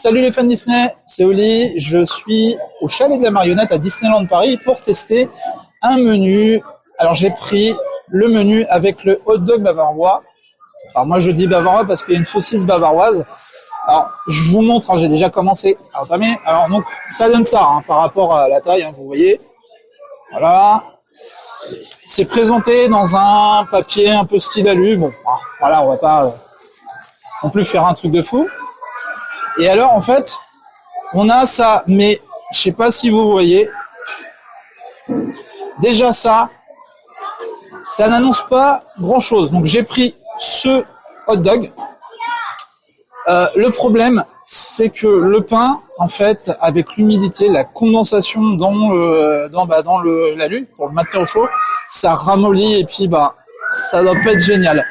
Salut les fans Disney, c'est Oli, je suis au chalet de la marionnette à Disneyland Paris pour tester un menu. Alors j'ai pris le menu avec le hot dog bavarois. Alors moi je dis bavarois parce qu'il y a une saucisse bavaroise. Alors je vous montre, j'ai déjà commencé à entamer. Alors donc ça donne ça par rapport à la taille, vous voyez. Voilà. C'est présenté dans un papier un peu style alu. Bon, voilà, on va pas non plus faire un truc de fou. Et alors, en fait, on a ça, mais je sais pas si vous voyez. Déjà ça n'annonce pas grand-chose. Donc j'ai pris ce hot dog. Le problème, c'est que le pain, en fait, avec l'humidité, la condensation dans l'alu, pour le maintenir au chaud, ça ramollit et puis ça doit pas être génial.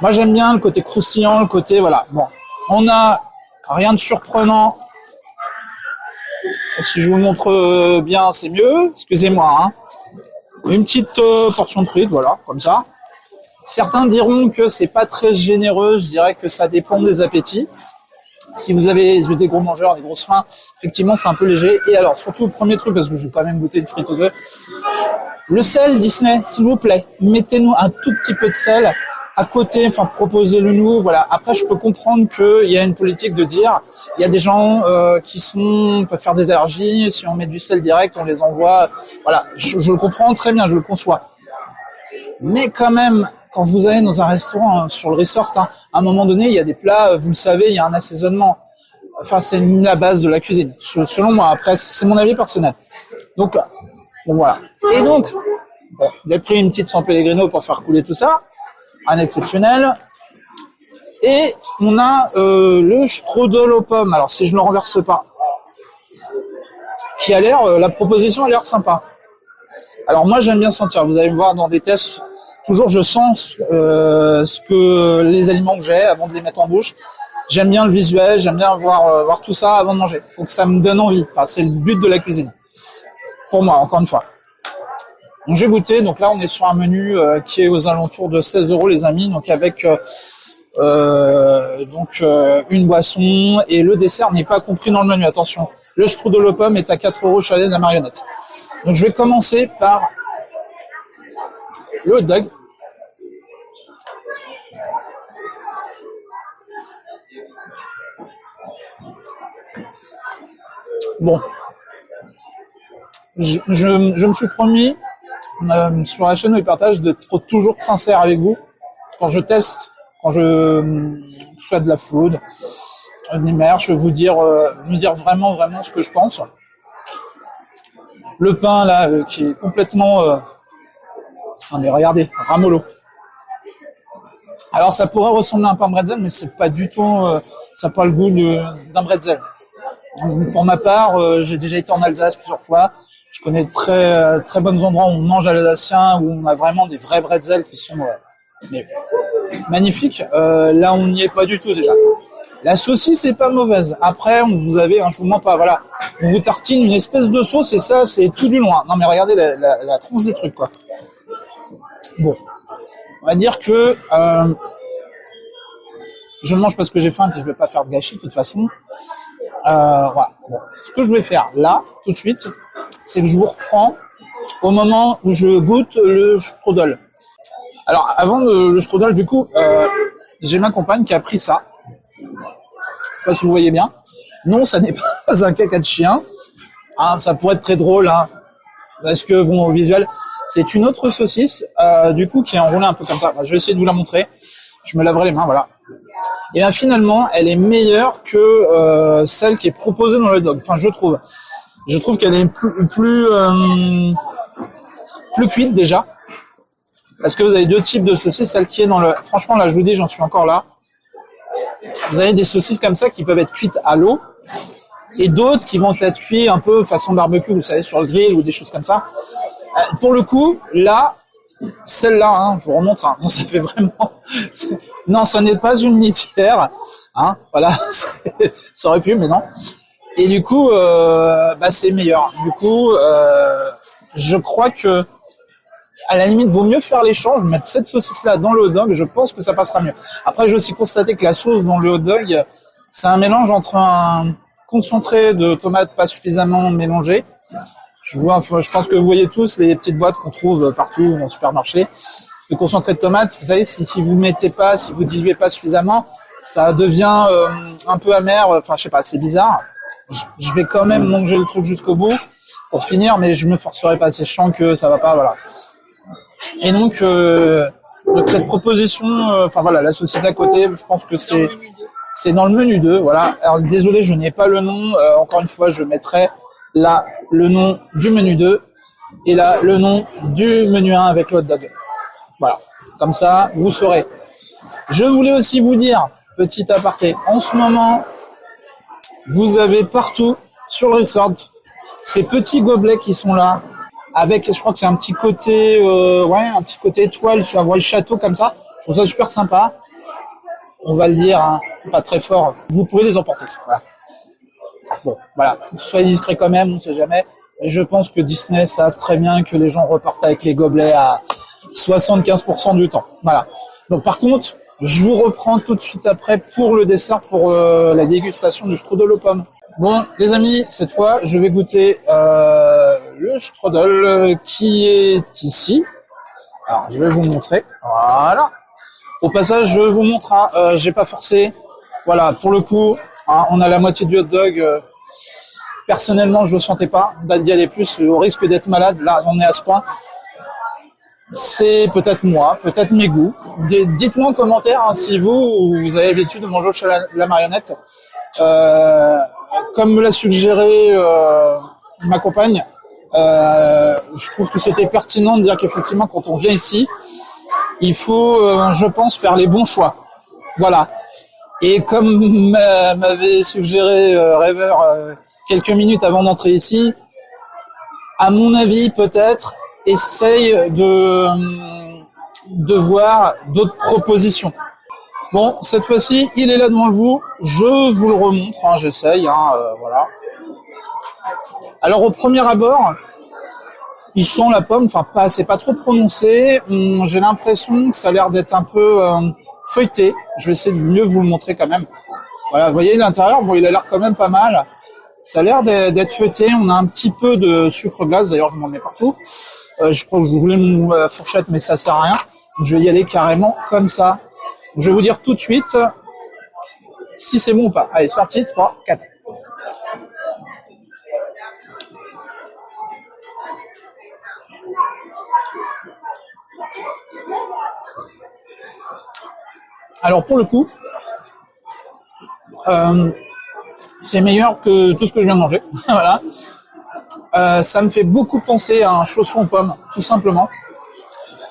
Moi j'aime bien le côté croustillant, le côté voilà. Bon, on a rien de surprenant. Si je vous le montre bien, c'est mieux. Excusez-moi. Une petite portion de frites, voilà, comme ça. Certains diront que c'est pas très généreux. Je dirais que ça dépend des appétits. Si vous avez des gros mangeurs, des grosses faim, effectivement, c'est un peu léger. Et alors, surtout, le premier truc, parce que je vais quand même goûter une frite ou deux. Le sel, Disney, s'il vous plaît, mettez-nous un tout petit peu de sel à côté, proposez-le nous, voilà. Après, je peux comprendre qu'il y a une politique de dire, il y a des gens qui peuvent faire des allergies, si on met du sel direct, on les envoie, voilà. Je le comprends très bien, je le conçois. Mais quand même, quand vous allez dans un restaurant sur le resort, à un moment donné, il y a des plats, vous le savez, il y a un assaisonnement. Enfin, c'est la base de la cuisine, selon moi. Après, c'est mon avis personnel. Donc, bon, voilà. Et donc, j'ai pris une petite San Pellegrino pour faire couler tout ça. Un exceptionnel. Et on a le strudel aux pommes. Alors, si je ne le renverse pas, qui a l'air, la proposition a l'air sympa. Alors, moi, j'aime bien sentir. Vous allez me voir dans des tests. Toujours, je sens ce que les aliments que j'ai avant de les mettre en bouche. J'aime bien le visuel, j'aime bien voir tout ça avant de manger. Il faut que ça me donne envie. Enfin, c'est le but de la cuisine. Pour moi, encore une fois. Donc, j'ai goûté. Donc là, on est sur un menu qui est aux alentours de 16 €, les amis. Donc, avec une boisson. Et le dessert n'est pas compris dans le menu. Attention. Le strudel aux pommes est à 4 € chalet de la marionnette. Donc, je vais commencer par le hot dog. Bon. Je me suis promis sur la chaîne de partage d'être toujours sincère avec vous quand je teste, quand je fais de la food, une immersion, je vais vous dire vraiment ce que je pense. Le pain là qui est complètement non mais regardez, ramollo. Alors ça pourrait ressembler à un pain bretzel, mais c'est pas du tout, ça n'a pas le goût d'un bretzel. Pour ma part, j'ai déjà été en Alsace plusieurs fois. Je connais très très bons endroits où on mange à l'alsacien, où on a vraiment des vrais bretzels qui sont magnifiques. Là, on n'y est pas du tout déjà. La saucisse est pas mauvaise. Après, vous avez, je vous mens pas, voilà, on vous tartine une espèce de sauce et ça, c'est tout du loin. Non mais regardez la tronche du truc quoi. Bon, on va dire que je le mange parce que j'ai faim et je vais pas faire de gâchis de toute façon. Voilà. Bon. Ce que je vais faire là, tout de suite, c'est que je vous reprends au moment où je goûte le strudel. Alors, avant le strudel, du coup, j'ai ma compagne qui a pris ça. Je sais pas si vous voyez bien. Non, ça n'est pas un caca de chien. Ça pourrait être très drôle, parce que, bon, au visuel, c'est une autre saucisse, du coup, qui est enroulée un peu comme ça. Je vais essayer de vous la montrer. Je me laverai les mains, voilà. Et finalement, elle est meilleure que celle qui est proposée dans le hot dog. Enfin, je trouve. Je trouve qu'elle est plus cuite déjà. Parce que vous avez deux types de saucisses. Celle qui est dans le... Franchement, là, je vous dis, j'en suis encore là. Vous avez des saucisses comme ça qui peuvent être cuites à l'eau. Et d'autres qui vont être cuites un peu façon barbecue, vous savez, sur le grill ou des choses comme ça. Pour le coup, là... Celle-là, je vous remontre, ça fait vraiment... Non, ce n'est pas une litière, voilà, ça aurait pu, mais non. Et du coup, c'est meilleur. Du coup, je crois que, à la limite, vaut mieux faire l'échange, mettre cette saucisse-là dans le hot dog, je pense que ça passera mieux. Après, j'ai aussi constaté que la sauce dans le hot dog, C'est un mélange entre un concentré de tomates pas suffisamment mélangé. Je pense que vous voyez tous les petites boîtes qu'on trouve partout dans le supermarché. Le concentré de tomates, vous savez, si vous mettez pas, si vous diluez pas suffisamment, ça devient un peu amer. Enfin, je sais pas, c'est bizarre. Je vais quand même manger le truc jusqu'au bout pour finir, mais je me forcerai pas. C'est chiant que ça va pas, voilà. Et donc cette proposition, enfin voilà, la saucisse à côté, je pense que c'est dans le menu 2, voilà. Alors désolé, je n'ai pas le nom. Encore une fois, je mettrai là le nom du menu 2 et là le nom du menu 1 avec le hot dog. Voilà, comme ça, vous saurez. Je voulais aussi vous dire, petit aparté, en ce moment, vous avez partout sur le resort ces petits gobelets qui sont là, avec, je crois que c'est un petit côté, un petit côté étoile, sur avoir le château comme ça. Je trouve ça super sympa. On va le dire, hein, pas très fort. Vous pouvez les emporter. Voilà. Bon, voilà. Soyez discrets quand même, on ne sait jamais. Et je pense que Disney savent très bien que les gens repartent avec les gobelets à 75% du temps. Voilà. Donc par contre, je vous reprends tout de suite après pour le dessert, pour la dégustation du strudel aux pommes. Bon, les amis, cette fois, je vais goûter le strudel qui est ici. Alors, je vais vous montrer. Voilà. Au passage, je vous montre. J'ai pas forcé. Voilà, pour le coup, on a la moitié du hot dog. Personnellement, je le sentais pas d'y aller plus, au risque d'être malade. Là, on est à ce point. C'est peut-être moi, peut-être mes goûts. Dites-moi en commentaire si vous avez l'habitude de manger au chalet la marionnette. Comme me l'a suggéré ma compagne, je trouve que c'était pertinent de dire qu'effectivement, quand on vient ici, il faut, je pense, faire les bons choix. Voilà. Et comme m'avait suggéré Rêveur quelques minutes avant d'entrer ici, à mon avis, peut-être, essaye de voir d'autres propositions. Bon, cette fois-ci, il est là devant vous. Je vous le remontre, j'essaye, voilà. Alors, au premier abord, il sent la pomme, c'est pas trop prononcé. J'ai l'impression que ça a l'air d'être un peu feuilleté. Je vais essayer de mieux vous le montrer quand même. Voilà, vous voyez l'intérieur, bon, il a l'air quand même pas mal. Ça a l'air d'être feuilleté. On a un petit peu de sucre glace, d'ailleurs, je m'en mets partout. Je crois que je voulais ma fourchette, mais ça sert à rien. Donc, je vais y aller carrément comme ça. Je vais vous dire tout de suite si c'est bon ou pas. Allez, c'est parti, 3, 4. Alors pour le coup, c'est meilleur que tout ce que je viens de manger. Voilà. Ça me fait beaucoup penser à un chausson aux pommes, tout simplement.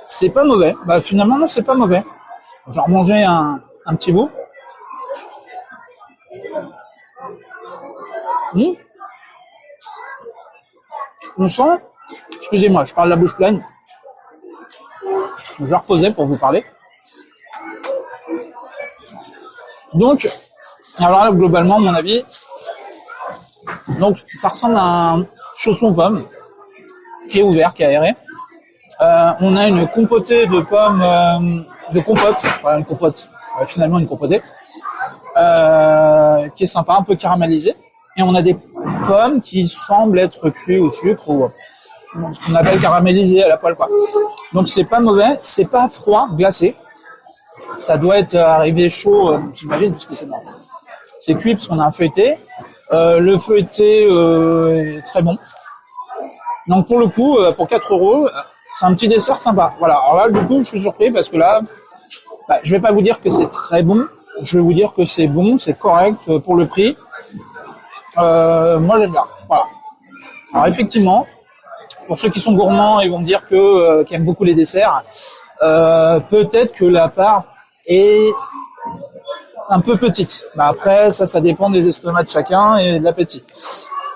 C'est pas mauvais. Finalement, non, c'est pas mauvais. Je vais remanger un petit bout. On sent, excusez-moi, je parle la bouche pleine. Je vais reposer pour vous parler. Donc, alors là, globalement, à mon avis, donc ça ressemble à un chausson aux pommes qui est ouvert, qui est aéré. On a une compotée de pommes, de compote, voilà, une compote, finalement une compotée, qui est sympa, un peu caramélisée. Et on a des pommes qui semblent être cuites au sucre ou ce qu'on appelle caramélisées à la poêle, quoi. Donc c'est pas mauvais, c'est pas froid, glacé. Ça doit être arrivé chaud, j'imagine, parce que c'est cuit parce qu'on a un feuilleté. Le feuilleté est très bon. Donc pour le coup, pour 4 €, c'est un petit dessert sympa. Voilà. Alors là, du coup, je suis surpris parce que là, je vais pas vous dire que c'est très bon. Je vais vous dire que c'est bon, c'est correct pour le prix. Moi, j'aime bien. Voilà. Alors effectivement, pour ceux qui sont gourmands, ils vont me dire qu'ils aiment beaucoup les desserts. Peut-être que la part est un peu petite. Après, ça dépend des estomacs de chacun et de l'appétit.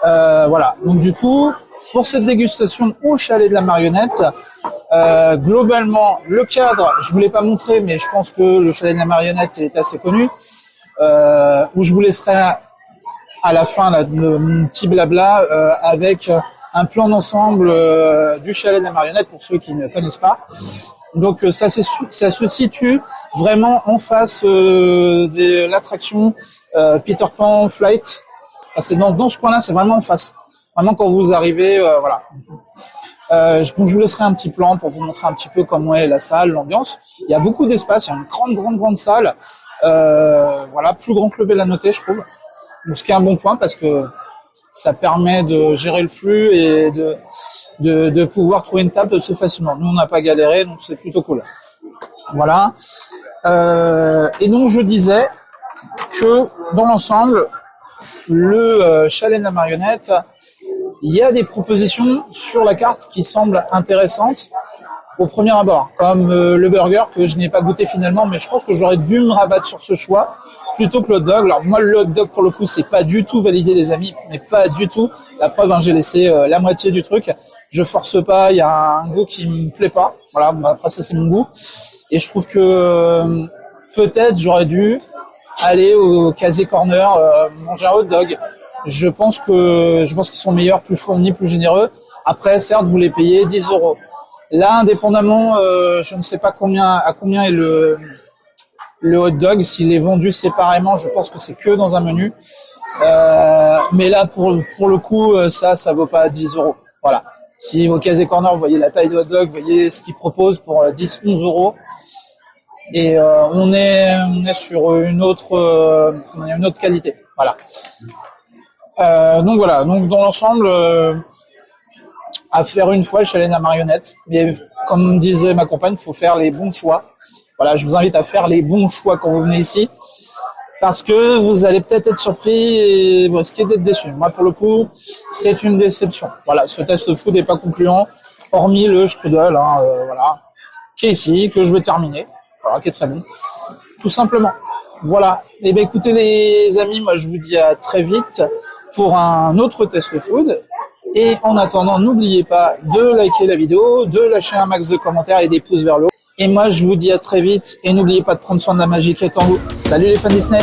Voilà. Donc du coup, pour cette dégustation au chalet de la marionnette, globalement, le cadre, je vous l'ai pas montré, mais je pense que le chalet de la marionnette est assez connu. Où je vous laisserai à la fin là, mon petit blabla avec un plan d'ensemble du chalet de la marionnette pour ceux qui ne connaissent pas. Donc ça se situe vraiment en face de l'attraction Peter Pan Flight. Enfin, c'est dans ce coin-là, c'est vraiment en face. Vraiment quand vous arrivez, voilà. Donc je vous laisserai un petit plan pour vous montrer un petit peu comment est la salle, l'ambiance. Il y a beaucoup d'espace, il y a une grande salle. Voilà, plus grand que le Bella Notte, je trouve. Donc, ce qui est un bon point parce que ça permet de gérer le flux et de pouvoir trouver une table assez facilement. Nous, on n'a pas galéré, donc c'est plutôt cool. Voilà. Et donc, je disais que dans l'ensemble, le chalet de la marionnette, il y a des propositions sur la carte qui semblent intéressantes au premier abord, comme le burger que je n'ai pas goûté finalement, mais je pense que j'aurais dû me rabattre sur ce choix plutôt que le hot dog. Alors moi, le hot dog, pour le coup, c'est pas du tout validé, les amis, mais pas du tout. La preuve, hein, j'ai laissé la moitié du truc. Je force pas, il y a un goût qui me plaît pas. Voilà, après ça, c'est mon goût. Et je trouve que peut-être j'aurais dû aller au Casey Corner manger un hot dog. Je pense qu'ils sont meilleurs, plus fournis, plus généreux. Après, certes, vous les payez 10 €. Là, indépendamment, je ne sais pas à combien est le hot dog. S'il est vendu séparément, je pense que c'est que dans un menu. Mais là, pour le coup, ça vaut pas 10 €. Voilà. Si au Casey Corner, vous voyez la taille de hot dog, vous voyez ce qu'ils proposent pour 10, 11 €. Et on est sur une autre qualité. Voilà. Donc voilà. Donc dans l'ensemble, à faire une fois le chalet de la marionnette. Mais comme disait ma compagne, il faut faire les bons choix. Voilà, je vous invite à faire les bons choix quand vous venez ici, parce que vous allez peut-être être surpris et vous risquez d'être déçus. Moi, pour le coup, c'est une déception. Voilà, ce test food n'est pas concluant, hormis le strudel, voilà, qui est ici, que je vais terminer, voilà, qui est très bon, tout simplement. Voilà. Et ben écoutez les amis, moi je vous dis à très vite pour un autre test food. Et en attendant, n'oubliez pas de liker la vidéo, de lâcher un max de commentaires et des pouces vers le haut. Et moi, je vous dis à très vite. Et n'oubliez pas de prendre soin de la magie qui est en vous. Salut les fans Disney!